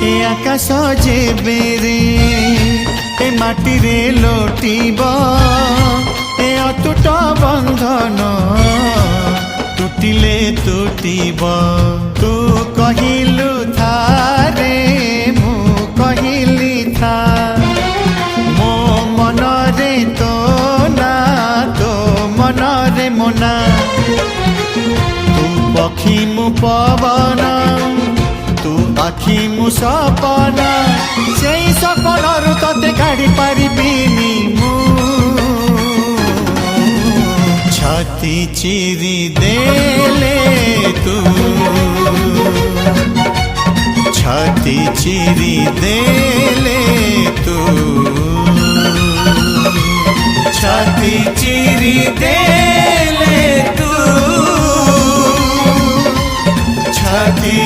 ए आकाश जेबेरे ए माटी रे लोटिब ए अतुट बंधन टूटिले टूटिब तू कहिलु थारे मु कहिली था मो मन रे तो ना तो मन रे मोना तू पक्षी मु पवन तू आखि मु सपना से सपनरु तते काढ़ी पारिबिनी मु छाती चिरी देले तू छाती चिरी देले तू छाती चिरी देले तू छाती